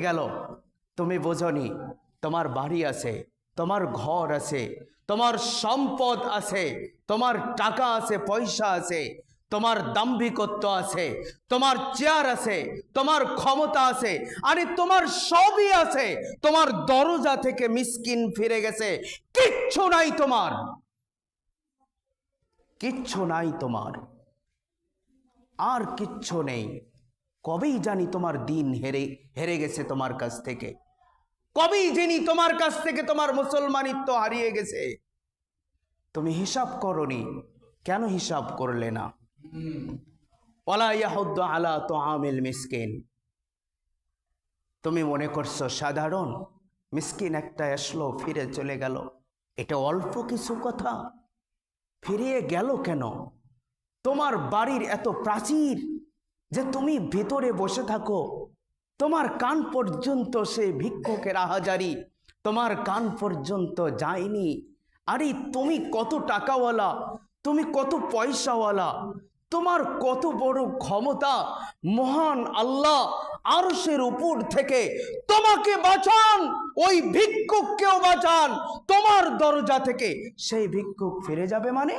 গেল, তুমি বোঝনি তোমার বাড়ি আছে, তোমার ঘর আছে, তোমার সম্পদ আছে, তোমার টাকা আছে, পয়সা আছে, তোমার দাম্ভিকত্ব আছে, তোমার চেয়ার আছে, তোমার ক্ষমতা আছে, আরে তোমার সবই আছে, তোমার দরজা থেকে মিসকিন ফিরে গেছে, কিচ্ছু নাই তোমার, কিচ্ছু নাই তোমার, আর কিচ্ছু নেই। কবেই জানি তোমার দিন হেরে হেরে গেছে তোমার কাছ থেকে, কবেই জানি তোমার কাছ থেকে তোমার মুসলমানিত্ব হারিয়ে গেছে। তুমি হিসাব করনি, কেন হিসাব করলে না? ওয়ালা ইয়াহুদ্দু আলা তুআমিল মিসকিন। তুমি মনে করছো সাধারণ মিসকিন একটা আসলো ফিরে চলে গেল, এটা অল্প কিছু কথা? ফিরিয়ে গেল কেন? তোমার বাড়ির এত প্রাচীর যে তুমি ভিতরে বসে থাকো, তোমার কান পর্যন্ত সে ভিক্ষুকের আহাজারি তোমার কান পর্যন্ত যায়নি। আরে তুমি কত টাকাওয়ালা, তুমি কত পয়সাওয়ালা, তোমার কত বড় ক্ষমতা, মহান আল্লাহ আরশের উপর থেকে তোমাকে বাঁচান, ওই ভিক্ষুককেও বাঁচান তোমার দরজা থেকে। সেই ভিক্ষুক ফিরে যাবে মানে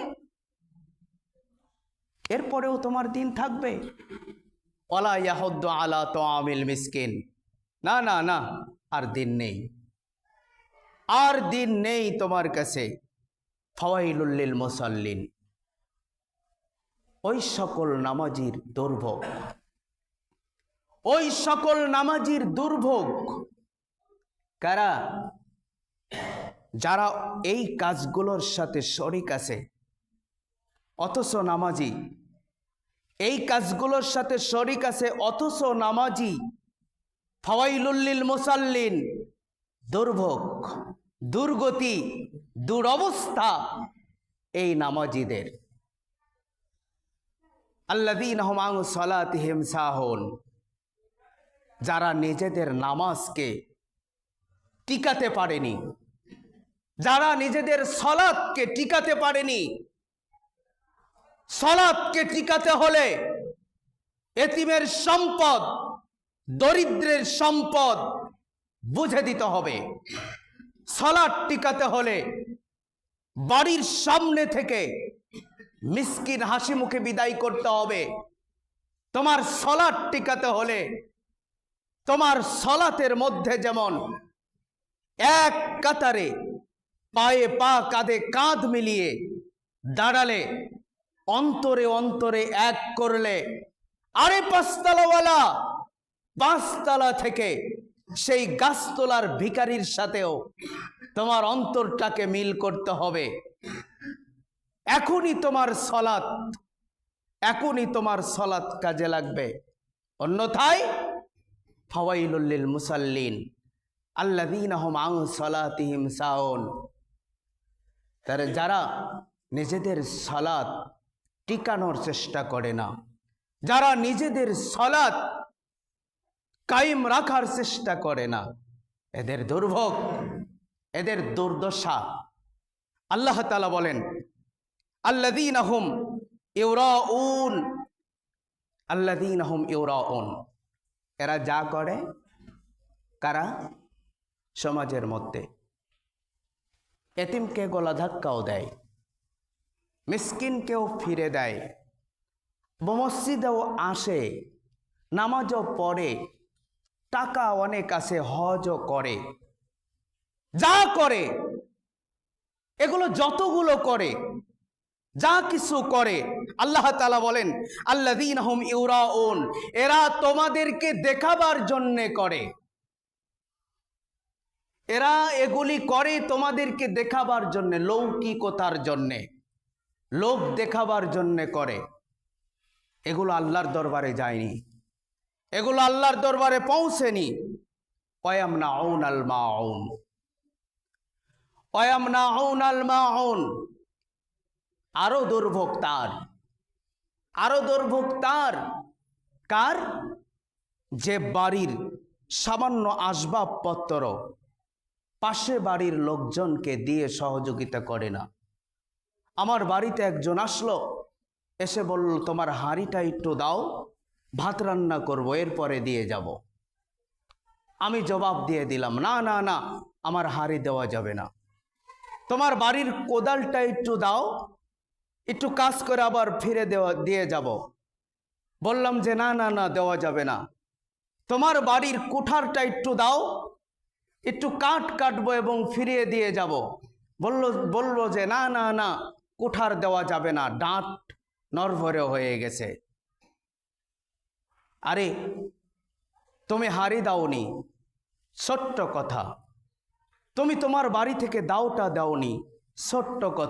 এরপরেও তোমার দিন থাকবে? ওয়ালা ইয়াহুদ্দু আলা তুআমিল মিসকিন। না না না, আর দিন নেই, আর দিন নেই তোমার কাছে। ফাওয়াইলুল লিল মুসাল্লিন। ওই সকল নামাজির দুর্ভোগ, ওই সকল নামাজির দুর্ভোগ কারা? যারা এই কাজগুলোর সাথে শরিক আছে অথচ নামাজি, এই কাজগুলোর সাথে শরিক আছে অথচ নামাজি। ফাওয়াইলুল লিল মুসাল্লিন। দুর্ভোগ, দুর্গতি, দুরবস্থা এই নামাজিদের। আল্লাযীনা হুম আন সালাতিহিম সাহুন। যারা নিজেদের নামাজকে টিকাতে পারেনি, যারা নিজেদের সালাতকে টিকাতে পারেনি। সালাতকে টিকাতে হলে এতিমের সম্পদ, দরিদ্রের সম্পদ বুঝে দিতে হবে। সালাত টিকাতে হলে বাড়ির সামনে থেকে মিসকিন হাসি মুখে বিদায় করতে হবে। তোমার সালাত টিকাতে হলে তোমার সালাতের মধ্যে যেমন এক কাতারে পায়ে পা, কাঁধে কাঁধ মিলিয়ে দাঁড়ালে, অন্তরে অন্তরে এক করলে, আরে পাঁচতলাওয়ালা পাঁচতলা থেকে সেই গাছতলার ভিখারির সাথেও তোমার অন্তরটাকে মিল করতে হবে। এখনই তোমার সালাত, এখনই তোমার সালাত কাজে লাগবে। অন্যথায় ফাওয়াইলুল লিল মুসাল্লিন আল্লাযীনা হুম আন সালাতিহিম সাহুন। তারা যারা নিজেদের সালাত টিকানোর চেষ্টা করে না, যারা নিজেদের সালাত কায়েম রাখার চেষ্টা করে না, এদের দুর্ভোগ, এদের দুর্দশা। আল্লাহ তাআলা বলেন আল্লাযীনা হুম ইউরাউন, আল্লাযীনা হুম ইউরাউন। এরা যা করে, কারা? সমাজের মধ্যে এতিমকে গলা ধাক্কাও দেয়, মিসকিনকেও ফিরে দেয়, মসজিদেও আসে, নামাজও পড়ে, টাকা অনেক আছে, হজও করে, যা করে এগুলো যতগুলো করে, যা কিছু করে, আল্লাহ তাআলা বলেন আল্লাযীনা হুম ইউরাউন। এরা তোমাদেরকে দেখাবার জন্যে করে, এরা এগুলি করে তোমাদেরকে দেখাবার জন্যে, লৌকিকতার জন্যে, লোক দেখাবার জন্যে করে। এগুলো আল্লাহর দরবারে যায়নি, এগুলো আল্লাহর দরবারে পৌঁছেনি। ওয়ায়ামনাউন আল মাউন, ওয়ায়ামনাউন আল মাউন। আরো দুর্ভোগ তার, আরো দুর্ভোগ তার। কার? যে বাড়ির সামান্য আসবাবপত্র পাশে বাড়ির লোকজনকে দিয়ে সহযোগিতা করে না। আমার বাড়িতে একজন আসলো, এসে বলল তোমার হাঁড়িটা একটু দাও, ভাত রান্না করব, এরপরে দিয়ে যাব। আমি জবাব দিয়ে দিলাম, না না না, আমার হাড়ি দেওয়া যাবে না। তোমার বাড়ির কোদালটা একটু দাও, একটু কাজ করে আবার ফিরে দিয়ে যাব। বললাম যে না না না, দেওয়া যাবে না। তোমার বাড়ির কুঠারটা একটু দাও, একটু কাঠ কাটবো এবং ফিরিয়ে দিয়ে যাব। বললো যে না না না, কুঠার দেওয়া যাবে না, দাঁত নড়বড়ে হয়ে গেছে। আরে তুমি হাড়ি দাওনি, ছোট্ট কথা। তুমি তোমার বাড়ি থেকে দাওটা দাওনি, ছোট্ট কথা।